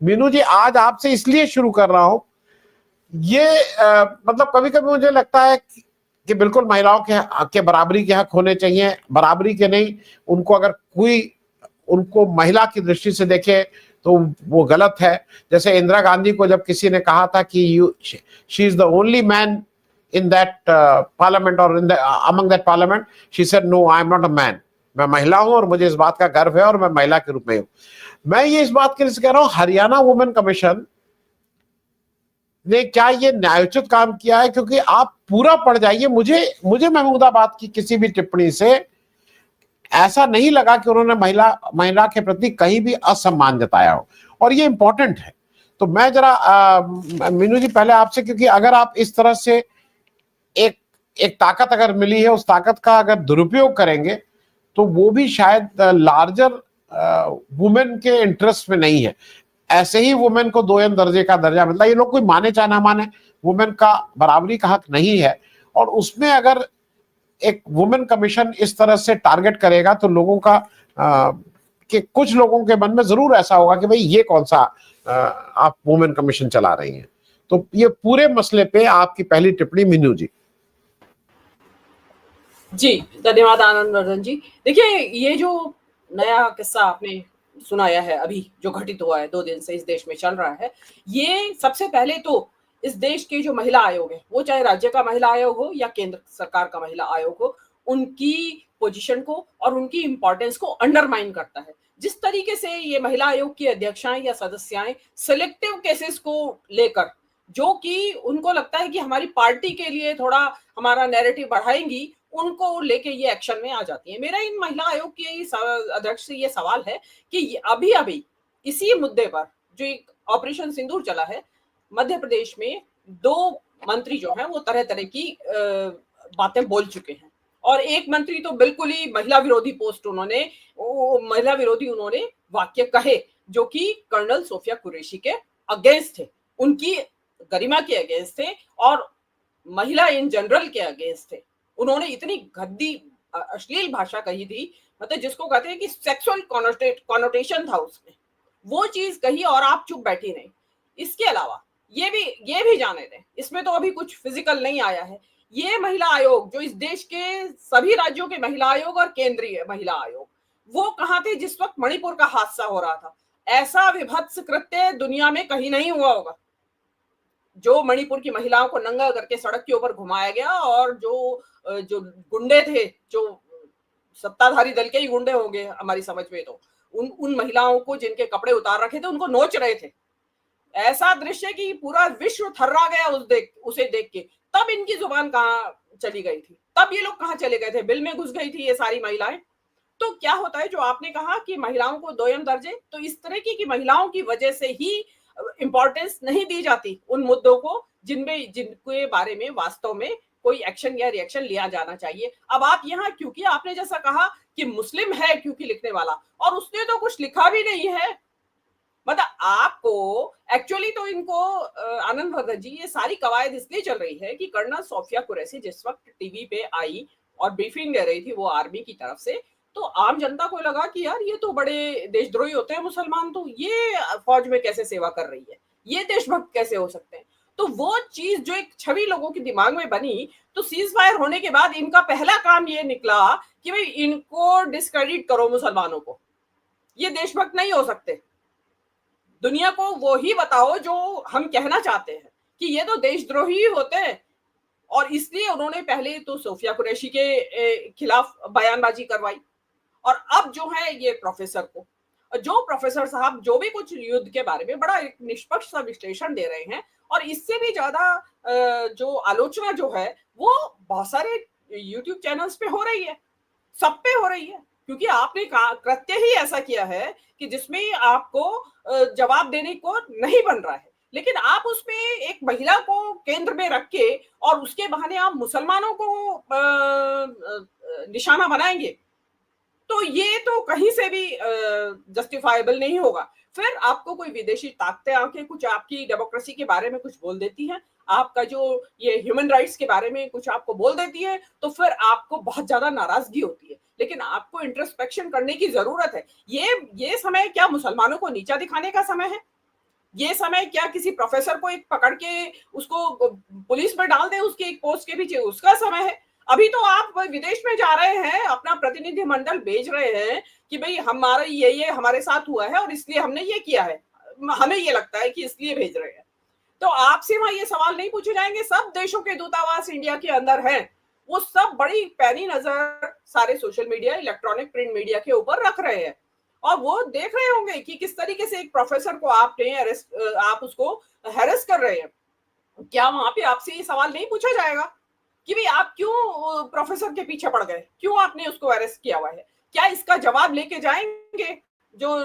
मीनू जी, आज आपसे इसलिए शुरू कर रहा हूं, ये मतलब कभी कभी मुझे लगता है कि बिल्कुल महिलाओं के बराबरी के हक होने चाहिए, बराबरी के नहीं, उनको अगर कोई उनको महिला की दृष्टि से देखे तो वो गलत है। जैसे इंदिरा गांधी को जब किसी ने कहा था कि you she is the only man in that parliament और in the among that parliament, she said no, I am not a man. मैं महिला हूं और मुझे इस बात का गर्व है और मैं महिला के रूप में हूं। मैं ये इस बात के लिए कह रहा हूं, हरियाणा वुमेन कमीशन ने क्या ये न्यायोचित काम किया है? क्योंकि आप पूरा पढ़ जाइए, मुझे मुझे महमूदाबाद की किसी भी टिप्पणी से ऐसा नहीं लगा कि उन्होंने महिला के प्रति कहीं भी असम्मान जताया हो, और ये इंपॉर्टेंट है। तो मैं जरा मीनू जी पहले आपसे, क्योंकि अगर आप इस तरह से एक एक ताकत अगर मिली है, उस ताकत का अगर दुरुपयोग करेंगे तो वो भी शायद लार्जर वुमेन के इंटरेस्ट में नहीं है। ऐसे ही वुमेन को दोयम दर्जे का दर्जा मिलता है, ये लोग कोई माने चाहे ना माने, वुमेन का बराबरी का हक नहीं है। और उसमें अगर एक वुमेन कमीशन इस तरह से टारगेट करेगा तो लोगों का कि कुछ लोगों के मन में जरूर ऐसा होगा कि भाई ये कौन सा आप वुमेन कमीशन चला रही हैं। तो ये पूरे मसले पे आपकी पहली टिप्पणी मीनू जी। जी धन्यवाद आनंद वर्धन जी। देखिए, ये जो नया किस्सा आपने सुनाया है, अभी जो घटित हुआ है 2 दिन से इस देश में चल रहा है, ये सबसे पहले तो इस देश के जो महिला आयोग है, वो चाहे राज्य का महिला आयोग हो या केंद्र सरकार का महिला आयोग हो, उनकी पोजीशन को और उनकी इंपॉर्टेंस को अंडरमाइन करता है। जिस तरीके से ये महिला आयोग की अध्यक्षाएं या सदस्याएं सिलेक्टिव केसेस को लेकर, जो कि उनको लगता है कि हमारी पार्टी के लिए थोड़ा हमारा नैरेटिव बढ़ाएंगी, उनको लेके ये एक्शन में आ जाती है। मेरा इन महिला आयोग के अध्यक्ष से ये सवाल है कि अभी अभी इसी मुद्दे पर जो एक ऑपरेशन सिंदूर चला है, मध्य प्रदेश में 2 मंत्री जो हैं वो तरह तरह की बातें बोल चुके हैं, और एक मंत्री तो बिल्कुल ही महिला विरोधी महिला विरोधी उन्होंने वाक्य कहे, जो कि कर्नल सोफिया कुरैशी के अगेंस्ट थे, उनकी गरिमा के अगेंस्ट थे और महिला इन जनरल के अगेंस्ट थे। उन्होंने इतनी गंदी अश्लील भाषा कही थी, मतलब जिसको कहते हैं कि सेक्सुअल कॉनोटेशन था उसमें, वो चीज कही और आप चुप बैठी नहीं। इसके अलावा ये भी जाने दें, इसमें तो अभी कुछ फिजिकल नहीं आया है। ये महिला आयोग जो इस देश के सभी राज्यों के महिला आयोग और केंद्रीय महिला आयोग, वो कहां थे जिस वक्त मणिपुर का हादसा हो रहा था? ऐसा विभत्स कृत्य दुनिया में कहीं नहीं हुआ होगा, जो मणिपुर की महिलाओं को नंगा करके सड़क के ऊपर घुमाया गया, और जो गुंडे थे, जो सत्ताधारी दल के ही गुंडे होंगे हमारी समझ में, तो उन महिलाओं को जिनके कपड़े उतार रखे थे उनको नोच रहे थे। ऐसा दृश्य कि पूरा विश्व थर्रा गया उसे देख के। तब इनकी जुबान कहाँ चली गई थी? तब ये लोग कहाँ चले गए थे? बिल में घुस गई थी ये सारी महिलाएं। तो क्या होता है, जो आपने कहा कि महिलाओं को दोयम दर्जे, तो इस तरह की महिलाओं की वजह से ही इंपॉर्टेंस नहीं दी जाती उन मुद्दों को जिनके बारे में वास्तव में कोई एक्शन या रिएक्शन लिया जाना चाहिए। अब आप यहाँ, क्योंकि आपने जैसा कहा कि मुस्लिम है क्योंकि लिखने वाला, और उसने तो कुछ लिखा भी नहीं है, मतलब आपको एक्चुअली तो इनको आनंद वर्धन जी, ये सारी कवायद इसलिए चल रही है कि कर्नल सोफिया कुरैशी जिस वक्त टीवी पे आई और ब्रीफिंग दे रही थी वो आर्मी की तरफ से, तो आम जनता को लगा कि यार ये तो बड़े देशद्रोही होते हैं मुसलमान, तो ये फौज में कैसे सेवा कर रही है, ये देशभक्त कैसे हो सकते हैं? तो वो चीज जो एक छवि लोगों के दिमाग में बनी, तो सीज फायर होने के बाद इनका पहला काम ये निकला कि भाई इनको डिस्क्रेडिट करो, मुसलमानों को, ये देशभक्त नहीं हो सकते, दुनिया को वो ही बताओ जो हम कहना चाहते हैं कि ये तो देशद्रोही होते हैं। और इसलिए उन्होंने पहले तो सोफिया कुरैशी के खिलाफ बयानबाजी करवाई, और अब जो है ये प्रोफेसर को, जो प्रोफेसर साहब जो भी कुछ युद्ध के बारे में बड़ा एक निष्पक्ष सा विश्लेषण दे रहे हैं, और इससे भी ज्यादा जो आलोचना जो है वो बहुत सारे यूट्यूब चैनल्स पे हो रही है, सब पे हो रही है, क्योंकि आपने कृत्य ही ऐसा किया है कि जिसमें आपको जवाब देने को नहीं बन रहा है, लेकिन आप उसमें एक महिला को केंद्र में रख के और उसके बहाने आप मुसलमानों को निशाना बनाएंगे, तो ये तो कहीं से भी जस्टिफाइबल नहीं होगा। फिर आपको कोई विदेशी ताकतें आके कुछ आपकी डेमोक्रेसी के बारे में कुछ बोल देती हैं, आपका जो ये ह्यूमन राइट्स के बारे में कुछ आपको बोल देती है, तो फिर आपको बहुत ज्यादा नाराजगी होती है। लेकिन आपको इंट्रोस्पेक्शन करने की जरूरत है। ये समय क्या मुसलमानों को नीचा दिखाने का समय है? ये समय क्या किसी प्रोफेसर को एक पकड़ के उसको पुलिस में डाल दे उसके एक पोस्ट के पीछे, उसका समय है? अभी तो आप विदेश में जा रहे हैं, अपना प्रतिनिधि मंडल भेज रहे हैं कि भाई हमारा ये हमारे साथ हुआ है और इसलिए हमने ये किया है, हमें ये लगता है कि इसलिए भेज रहे हैं। तो आपसे वहां ये सवाल नहीं पूछे जाएंगे? सब देशों के दूतावास इंडिया के अंदर हैं, वो सब बड़ी पैनी नजर सारे social media, electronic print media के ऊपर रख रहे हैं और वो देख रहे होंगे कि किस तरीके से एक प्रोफेसर को आप उसको हैरेस कर रहे हैं। क्या वहां पे आपसे ये सवाल नहीं पूछा जाएगा कि भाई आप क्यों प्रोफेसर के पीछे पड़ गए, क्यों आपने उसको अरेस्ट किया हुआ है? क्या इसका जवाब लेके जाएंगे जो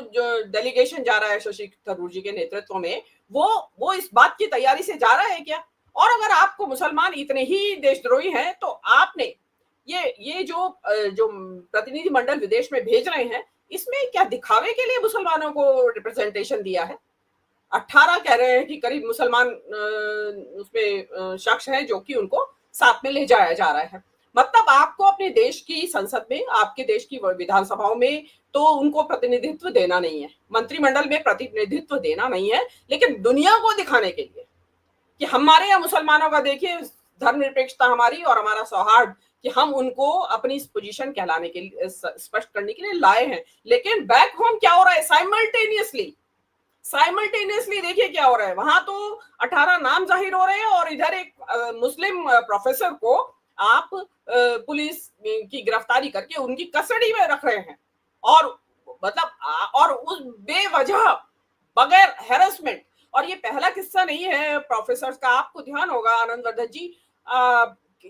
डेलीगेशन जा रहा है शशि थरूर जी के नेतृत्व में, वो इस बात की तैयारी से जा रहा है क्या? और अगर आपको मुसलमान इतने ही देशद्रोही हैं तो आपने ये जो प्रतिनिधि मंडल विदेश में भेज रहे हैं, इसमें क्या दिखावे के लिए मुसलमानों को रिप्रेजेंटेशन दिया है? 18 कह रहे हैं कि करीब मुसलमान उसमें शख्स हैं जो कि उनको साथ में ले जाया जा रहा है। मतलब आपको अपने देश की संसद में, आपके देश की विधानसभाओं में तो उनको प्रतिनिधित्व देना नहीं है, मंत्रिमंडल में प्रतिनिधित्व देना नहीं है, लेकिन दुनिया को दिखाने के लिए कि हमारे यहाँ मुसलमानों का देखिए धर्मनिरपेक्षता हमारी और हमारा सौहार्द, कि हम उनको अपनी पोजीशन कहलाने के लिए स्पष्ट करने के लिए लाए हैं। लेकिन बैक होम क्या हो रहा है? साइमल्टेनियसली देखिए क्या हो रहा है। वहां तो 18 नाम जाहिर हो रहे हैं और इधर एक मुस्लिम प्रोफेसर को आप पुलिस की गिरफ्तारी करके उनकी कस्टडी में रख रहे हैं और मतलब और उस बेवजह बगैर हैरेसमेंट। और ये पहला किस्सा नहीं है प्रोफेसर का, आपको ध्यान होगा आनंद वर्धन जी,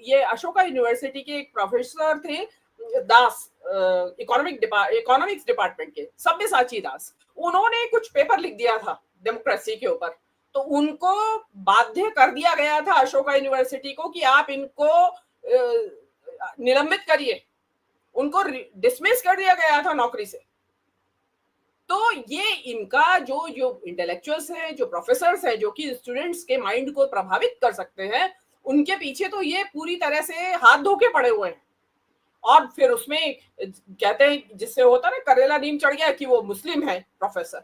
ये अशोका यूनिवर्सिटी के एक प्रोफेसर थे दास, इकोनॉमिक्स डिपार्टमेंट के, सब्यसाची दास, उन्होंने कुछ पेपर लिख दिया था डेमोक्रेसी के ऊपर, तो उनको बाध्य कर दिया गया था अशोका यूनिवर्सिटी को कि आप इनको निलंबित करिए, उनको डिसमिस कर दिया गया था नौकरी से। तो ये इनका जो इंटेलेक्चुअल्स हैं, जो प्रोफेसर्स हैं, जो कि स्टूडेंट्स के माइंड को प्रभावित कर सकते हैं, उनके पीछे तो ये पूरी तरह से हाथ धो के पड़े हुए हैं। और फिर उसमें कहते हैं जिससे होता ना करेला नीम चढ़ गया कि वो मुस्लिम है प्रोफेसर,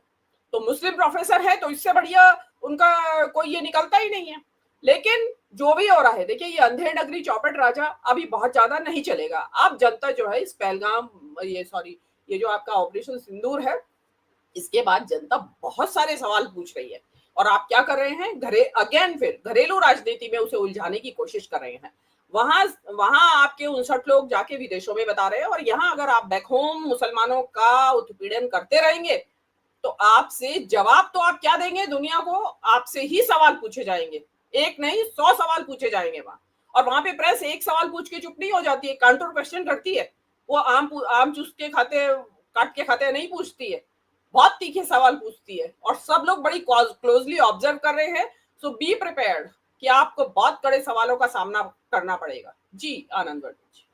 तो मुस्लिम प्रोफेसर है तो इससे बढ़िया उनका कोई ये निकलता ही नहीं है। लेकिन जो भी हो रहा है, देखिए ये अंधेर नगरी चौपट राजा अभी बहुत ज्यादा नहीं चलेगा। अब जनता जो है इस पहलगाम ये जो आपका ऑपरेशन सिंदूर है, इसके बाद जनता बहुत सारे सवाल पूछ रही है और आप क्या कर रहे हैं, फिर घरेलू राजनीति में उसे उलझाने की कोशिश कर रहे हैं। वहां आपके 59 लोग जाके विदेशों में बता रहे हैं और यहाँ अगर आप बैक होम मुसलमानों का उत्पीड़न करते रहेंगे तो आपसे जवाब तो आप क्या देंगे दुनिया को? आपसे ही सवाल पूछे जाएंगे, एक नहीं 100 सवाल पूछे जाएंगे वहां। और वहां पे प्रेस एक सवाल पूछ के चुप नहीं हो जाती है, काउंटर क्वेश्चन करती है, वो आम चूस के काट के खाते नहीं पूछती है, बहुत तीखे सवाल पूछती है और सब लोग बड़ी क्लोजली ऑब्जर्व कर रहे हैं। सो बी प्रिपेयर्ड कि आपको बहुत कड़े सवालों का सामना करना पड़ेगा। जी आनंद वर्धन जी।